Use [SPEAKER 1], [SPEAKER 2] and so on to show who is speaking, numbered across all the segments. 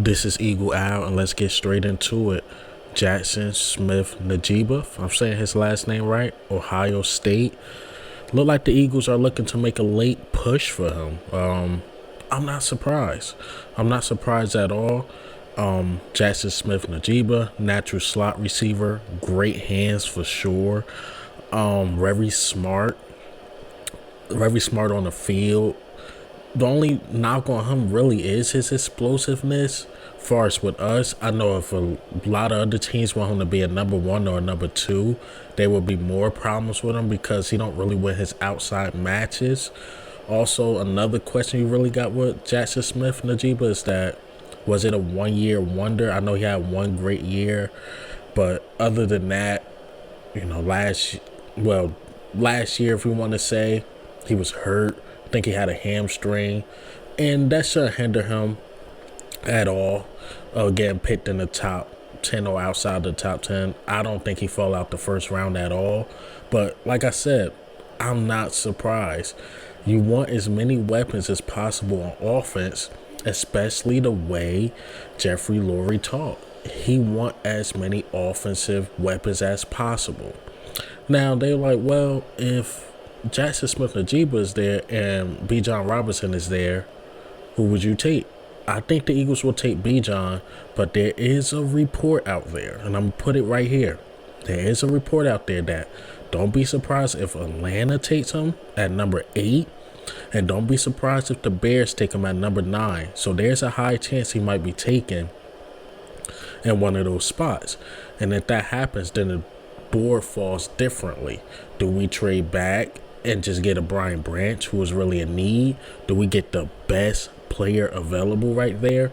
[SPEAKER 1] This is Eagle Owl, and let's get straight into it. Jaxon Smith Njigba, if I'm saying his last name right, Ohio State. Look like the Eagles are looking to make a late push for him. I'm not surprised. I'm not surprised at all. Jaxon Smith Njigba, natural slot receiver, great hands for sure. Very smart on the field. The only knock on him really is his explosiveness. As far as with us, I know if a lot of other teams want him to be a number one or a number two, there will be more problems with him because he don't really win his outside matches. Also, another question you really got with Jaxon Smith Njigba is that, was it a one-year wonder? I know he had one great year, but other than that, last year, if we want to say, he was hurt. I think he had a hamstring, and that shouldn't hinder him at all. Getting picked in the top 10 or outside the top 10. I don't think he fell out the first round at all. But like I said, I'm not surprised. You want as many weapons as possible on offense, especially the way Jeffrey Lurie talked. He want as many offensive weapons as possible. Now, they're like, well, if Jaxon Smith Njigba is there and Bijan Robinson is there, who would you take? I think the Eagles will take Bijan, but there is a report out there, and I'm going to put it right here. There is a report out there that don't be surprised if Atlanta takes him at number 8, and don't be surprised if the Bears take him at number 9. So there's a high chance he might be taken in one of those spots. And if that happens, then the board falls differently. Do we trade back and just get a Brian Branch who is really in need? Do we get the best player available right there?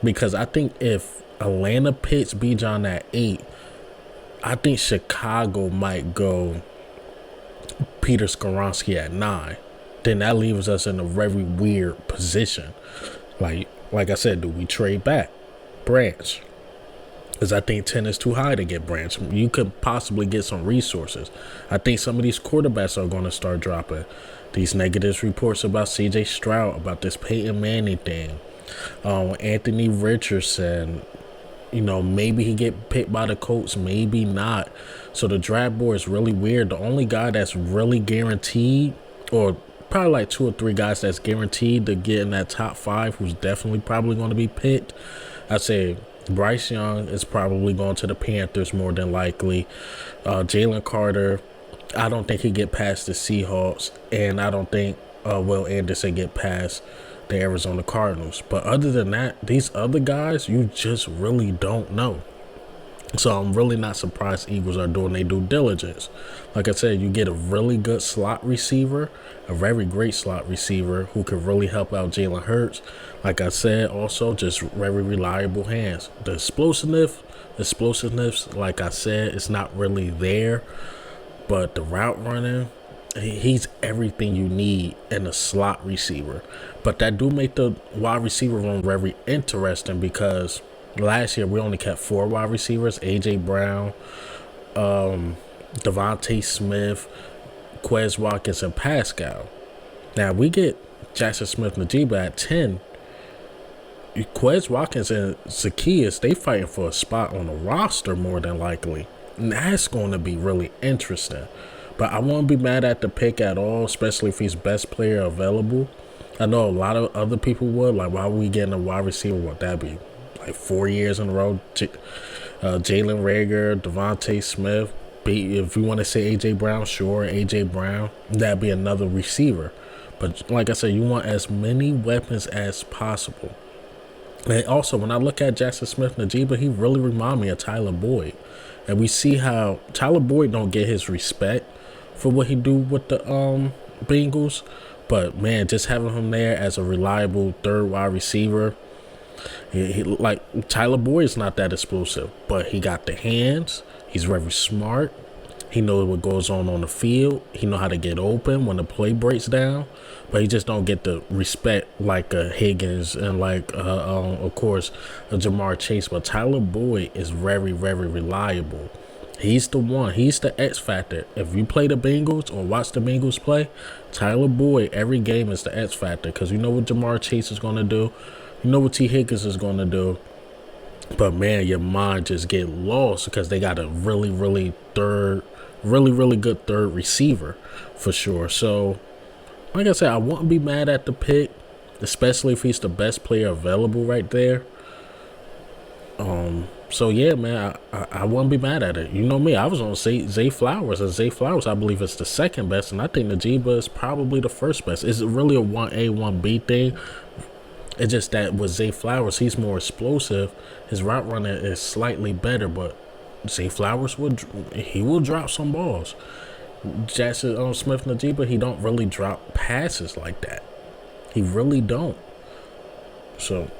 [SPEAKER 1] Because I think if Atlanta picks Bijan at 8, I think Chicago might go Peter Skoronski at 9. Then that leaves us in a very weird position. Like I said, do we trade back Branch? Because I think 10 is too high to get Branch. You could possibly get some resources. I think some of these quarterbacks are going to start dropping. These negative reports about C.J. Stroud, about this Peyton Manning thing. Anthony Richardson, maybe he get picked by the Colts, maybe not. So the draft board is really weird. The only guy that's really guaranteed, or probably like 2 or 3 guys that's guaranteed to get in that top 5, who's definitely probably going to be picked, I'd say Bryce Young is probably going to the Panthers more than likely. Jalen Carter, I don't think he get past the Seahawks, and I don't think Will Anderson get past the Arizona Cardinals. But other than that, these other guys, you just really don't know. So I'm really not surprised Eagles are doing their due diligence. Like I said, you get a really good slot receiver, a very great slot receiver who could really help out Jalen Hurts. Like I said, also just very reliable hands. The explosiveness, like I said, is not really there. But the route running, he's everything you need in a slot receiver. But that do make the wide receiver room very interesting because last year we only kept 4 wide receivers: A.J. Brown, Devontae Smith, Quez Watkins, and Pascal. Now we get Jaxon Smith Njigba at 10. Quez Watkins and Zacchaeus, they fighting for a spot on the roster more than likely. And that's going to be really interesting. But I won't be mad at the pick at all, especially if he's best player available. I know a lot of other people would. Like, why are we getting a wide receiver? What that be? Like 4 years in a row? Jalen Reagor, Devontae Smith. If you want to say A.J. Brown, sure, A.J. Brown. That'd be another receiver. But like I said, you want as many weapons as possible. And also, when I look at Jaxon Smith Njigba, he really reminds me of Tyler Boyd. And we see how Tyler Boyd don't get his respect for what he do with the Bengals. But, man, just having him there as a reliable third wide receiver, like Tyler Boyd's not that explosive, but he got the hands. He's very smart. He knows what goes on the field. He know how to get open when the play breaks down. But he just don't get the respect like Higgins and of course, Jamar Chase. But Tyler Boyd is very, very reliable. He's the one. He's the X factor. If you play the Bengals or watch the Bengals play, Tyler Boyd, every game is the X factor because you know what Jamar Chase is going to do. You know what T. Higgins is going to do. But man, your mind just get lost because they got a really good third receiver for sure. So, like I said, I wouldn't be mad at the pick, especially if he's the best player available right there. So yeah, man, I wouldn't be mad at it. You know me, I was on Zay Flowers, and Zay Flowers, I believe, is the second best, and I think Njigba is probably the first best. It's really a 1A, 1B thing. It's just that with Zay Flowers, he's more explosive. His route running is slightly better, but Zay Flowers will drop some balls. Jaxon Smith Njigba, he don't really drop passes like that. He really don't. So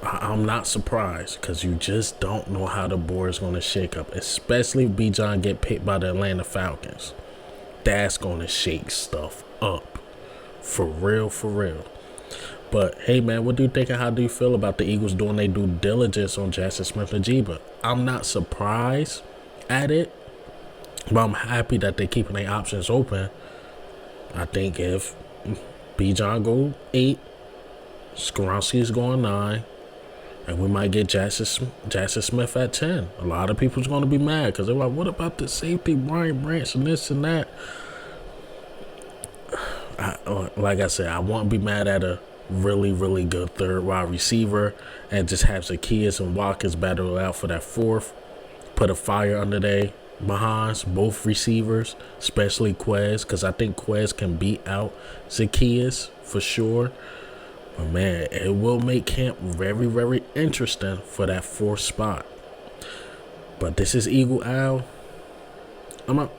[SPEAKER 1] I'm not surprised because you just don't know how the board is going to shake up, especially if Bijan get picked by the Atlanta Falcons. That's going to shake stuff up. For real, for real. But, hey, man, what do you think and how do you feel about the Eagles doing their due diligence on Jaxon Smith Njigba? I'm not surprised at it, but I'm happy that they're keeping their options open. I think if Bijan go 8, Skoronski is going 9, and we might get Jaxon Smith at 10. A lot of people's going to be mad because they're like, what about the safety, Brian Branch, and this and that? Like I said, I won't be mad at a really good third wide receiver and just have Zacchaeus and Watkins battle out for that fourth. Put a fire under their behinds, both receivers, especially Quez, because I think Quez can beat out Zacchaeus for sure. But man, it will make camp very interesting for that fourth spot. But this is Eagle Al. I'm out.